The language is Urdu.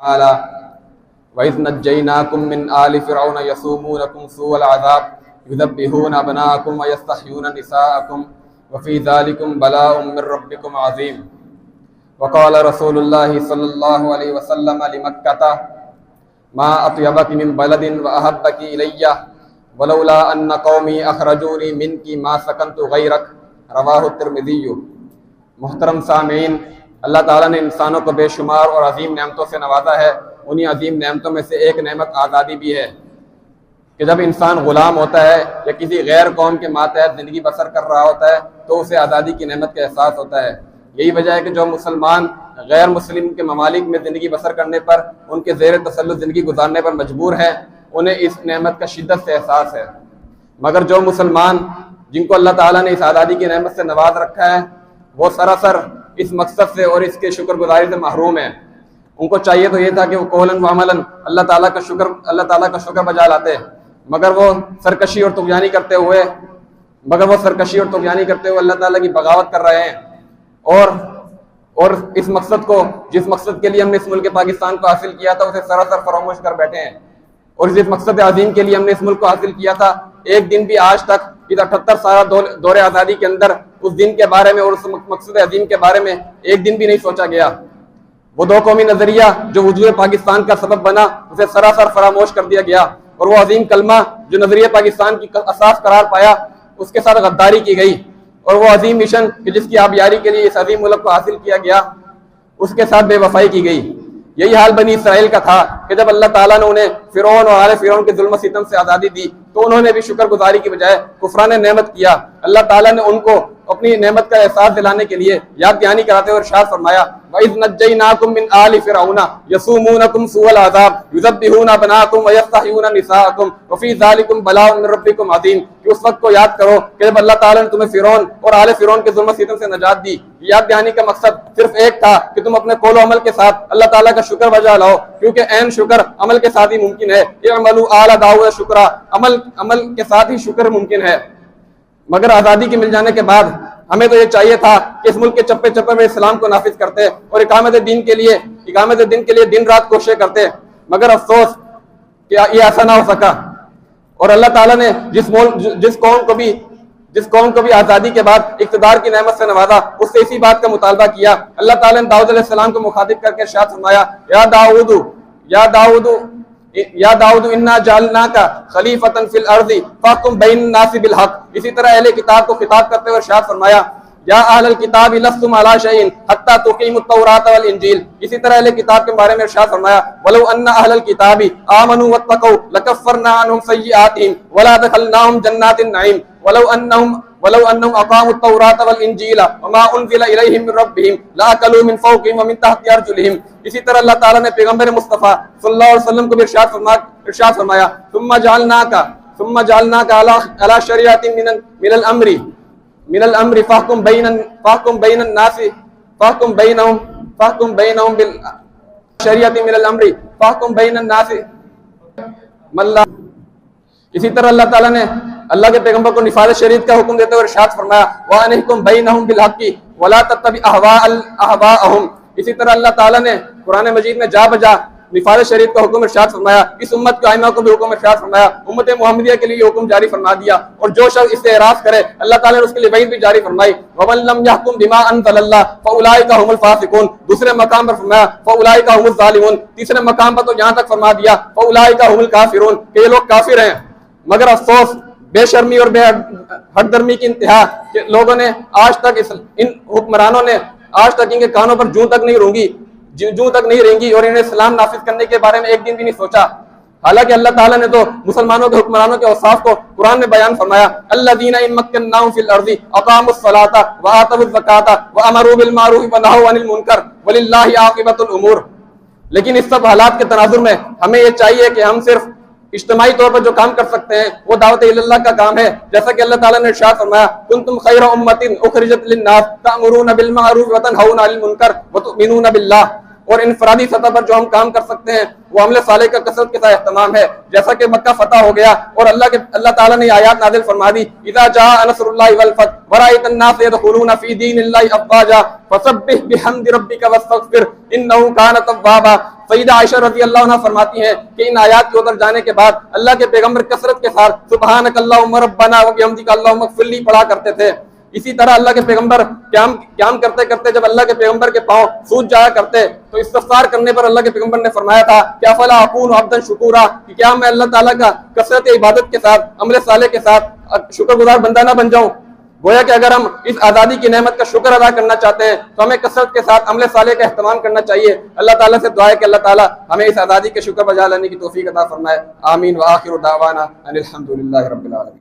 تعالی وَإِذْ نَجَّيْنَاكُمْ مِنْ آلِ فِرْعَوْنَ يَسُومُونَكُمْ سُوءَ الْعَذَابِ يُذَبِّحُونَ أَبْنَاءَكُمْ وَيَسْتَحْيُونَ نِسَاءَكُمْ وَفِي ذَلِكُمْ بَلَاءٌ مِّن رَّبِّكُمْ عَظِيمٌ وقال رسول اللہ صلی اللہ علیہ وسلم لمکہ ما اطیبک من بلد واحبک الی ولولا ان قومی اخرجونی منک ما سکنت غیرک رواہ الترمذی۔ محترم سامعین، اللہ تعالیٰ نے انسانوں کو بے شمار اور عظیم نعمتوں سے نوازا ہے۔ انہی عظیم نعمتوں میں سے ایک نعمت آزادی بھی ہے کہ جب انسان غلام ہوتا ہے یا کسی غیر قوم کے ماتحت زندگی بسر کر رہا ہوتا ہے تو اسے آزادی کی نعمت کا احساس ہوتا ہے۔ یہی وجہ ہے کہ جو مسلمان غیر مسلم کے ممالک میں زندگی بسر کرنے پر، ان کے زیر تسلط زندگی گزارنے پر مجبور ہیں، انہیں اس نعمت کا شدت سے احساس ہے۔ مگر جو مسلمان جن کو اللہ تعالیٰ نے اس آزادی کی نعمت سے نواز رکھا ہے، وہ سراسر اس مقصد سے اور اس کے شکر گزاری سے محروم ہیں۔ ان کو چاہیے تو یہ تھا کہ وہ قولاً و عملاً اللہ تعالیٰ کا شکر بجا لاتے، مگر وہ سرکشی اور طغیانی کرتے ہوئے اللہ تعالیٰ کی بغاوت کر رہے ہیں اور اس مقصد کو، جس مقصد کے لیے ہم نے اس ملک پاکستان کو حاصل کیا تھا، اسے سراسر فراموش کر بیٹھے ہیں۔ اور جس مقصد عظیم کے لیے ہم نے اس ملک کو حاصل کیا تھا، ایک دن بھی آج تک اس 78 سالہ دور آزادی کے اندر اس دن کے بارے میں اور اس مقصد عظیم کے بارے میں ایک دن بھی نہیں سوچا گیا۔ وہ دو قومی نظریہ جو وجود پاکستان کا سبب بنا، اسے سراسر فراموش کر دیا گیا، اور وہ عظیم کلمہ جو نظریہ پاکستان کی اساس قرار پایا، اس کے ساتھ غداری کی گئی، اور وہ عظیم مشن کہ جس کی آبیاری کے لیے اس عظیم ملک کو حاصل کیا گیا، اس کے ساتھ بے وفائی کی گئی۔ یہی حال بنی اسرائیل کا تھا کہ جب اللہ تعالیٰ نے انہیں فرعون اور آل فرعون کے ظلم و ستم سے آزادی دی تو انہوں نے بھی شکر گزاری کی بجائے کفران نعمت کیا۔ اللہ تعالیٰ نے ان کو اپنی نعمت کا احساس دلانے کے لیے یاد دہانی کراتے ہوئے ارشاد فرمایا وَإِذْ نَجَّيْنَاكُمْ مِنْ آلِ فِرْعَوْنَ يَسُومُونَكُمْ سُوءَ الْعَذَابِ يُذَبِّحُونَ أَبْنَاءَكُمْ وَيَسْتَحْيُونَ نِسَاءَكُمْ وَفِي ذَلِكُمْ بَلَاءٌ مِّن رَّبِّكُمْ عَظِيمٌ۔ کہ اس وقت کو یاد کرو کہ جب اللہ تعالیٰ نے تمہیں فرعون اور آل فرعون کے ظلم و ستم سے نجات دی، یاد دہانی کا مقصد صرف ایک تھا کہ تم اپنے قول و عمل کے ساتھ اللہ تعالیٰ کا شکر بجا لاؤ، کیونکہ عین شکر عمل کے ساتھ ہی ممکن ہے۔ اعملوا آل داؤد شکرا، عمل کے ساتھ ہی شکر ممکن ہے۔ مگر آزادی کے مل جانے کے بعد ہمیں تو یہ چاہیے تھا کہ اس ملک کے چپے چپے میں اسلام کو نافذ کرتے اور اقامت دین کے لیے دن رات کوششیں کرتے، مگر افسوس کہ یہ ایسا نہ ہو سکا۔ اور اللہ تعالیٰ نے جس قوم کو بھی آزادی کے بعد اقتدار کی نعمت سے نوازا، اس سے اسی بات کا مطالبہ کیا۔ اللہ تعالیٰ نے داؤد علیہ السلام کو مخاطب کر کے ارشاد فرمایا یا داؤد انا جعلناک خلیفۃ فی الارض فاحکم بین الناس بالحق۔ اسی طرح اہل کتاب کو خطاب کرتے ہوئے ارشاد فرمایا یا اہل الکتاب لستم علی شیء حتی تقیموا التوراۃ والانجیل۔ اسی طرح اہل کتاب کے بارے میں ارشاد فرمایا ولو ان اہل الکتاب آمنوا واتقوا لکفرنا عنہم سیئاتہم ولادخلناہم جنات النعیم ولو انہم اقاموا التوراۃ والانجیل وما انزل الیہم من ربہم لاکلوا من فوقہم ومن تحت ارجلہم۔ اسی طرح اللہ تعالیٰ نے پیغمبر مصطفیٰ صلی اللہ علیہ وسلم کو بھی ارشاد فرمایا ثم جعلناک علی شریعۃ من الامر فاحکم بین الناس بالشریعۃ من الامر فاحکم بین الناس۔ اسی طرح اللہ تعالیٰ نے اللہ کے پیغمبر کو نفاذ شریعت کا حکم دیتے ہوئے ارشاد فرمایا وَأَنِحْكُمْ بَيْنَهُمْ بِالْحَقِّ وَلَا تَتَّبِعْ أَهْوَاءَهُمْ۔ اسی طرح اللہ تعالیٰ نے قرآن مجید میں جا بجا نفاذ شریعت کا حکم ارشاد فرمایا، اس امت کے ائمہ کو بھی حکم ارشاد فرمایا، امت محمدیہ کے لیے یہ حکم جاری فرما دیا، اور جو شخص اس سے اعراض کرے اللہ تعالیٰ نے اس کے لیے وعید بھی جاری فرمائی وَمَن لَّمْ يَحْكُم بِمَا أَنزَلَ اللَّهُ فَأُولَٰئِكَ هُمُ الْفَاسِقُونَ۔ دوسرے مقام پر فرمایا فَأُولَٰئِكَ هُمُ الظَّالِمُونَ۔ تیسرے مقام پر تو یہاں تک فرما دیا فَأُولَٰئِكَ هُمُ الْكَافِرُونَ کہ یہ لوگ کافر ہیں۔ مگر افسوس، بے شرمی اور بے حد درمی کی انتہا کہ لوگوں نے آج تک ان حکمرانوں نے آج تک ان کے کانوں پر جوں تک نہیں رینگی اور انہیں اسلام نافذ کرنے کے بارے میں ایک دن بھی نہیں سوچا۔ حالانکہ اللہ تعالیٰ نے تو مسلمانوں کے حکمرانوں کے اوصاف کو قرآن میں بیان فرمایا الذین ان مکناہم فی الارض اقاموا الصلاۃ وآتوا الزکاۃ وامروا بالمعروف ونہوا عن المنکر وللہ عاقبۃ الامور۔ لیکن اس سب حالات کے تناظر میں ہمیں یہ چاہیے کہ ہم صرف اجتماعی طور پر جو کام کر سکتے ہیں وہ دعوت اللہ کا کام ہے، جیسا کہ اللہ تعالیٰ نے ارشاد فرمایا کنتم خیر امۃ اخرجت للناس تأمرون بالمعروف وتنہون عن المنکر وتؤمنون باللہ۔ اور انفرادی سطح پر جو ہم کام کر سکتے ہیں وہ عمل صالح کا کثرت کے ساتھ اہتمام ہے، جیسا کہ مکہ فتح ہو گیا اور اللہ تعالیٰ نے آیات نازل فرما دی اذا جاء نصر اللہ والفتح ورأیت الناس يدخلون فی دین اللہ افواجا فسبح بحمد ربک واستغفر انہ کان توابا۔ سیدہ عائشہ رضی اللہ عنہ فرماتی ہیں کہ ان آیات کے اتر جانے کے بعد اللہ کے پیغمبر کثرت کے ساتھ سبحانک اللہم ربنا و بحمدک اللہم اغفر لی پڑھا کرتے تھے۔ اسی طرح اللہ کے پیغمبر قیام کرتے کرتے جب اللہ کے پیغمبر کے پاؤں سوج جایا کرتے تو استغفار کرنے پر اللہ کے پیغمبر نے فرمایا تھا کہ افلا اکون عبدا شکورا، کہ کیا میں اللہ تعالیٰ کا کثرت عبادت کے ساتھ عمل صالح کے ساتھ شکر گزار بندہ نہ بن جاؤں۔ گویا کہ اگر ہم اس آزادی کی نعمت کا شکر ادا کرنا چاہتے ہیں تو ہمیں کثرت کے ساتھ عمل صالح کا اہتمام کرنا چاہیے۔ اللہ تعالیٰ سے دعا ہے کہ اللہ تعالیٰ ہمیں اس آزادی کے شکر بجا لانے کی توفیق عطا فرمائے۔ آمین وآخر دعوانا ان الحمد للہ رب العالمین۔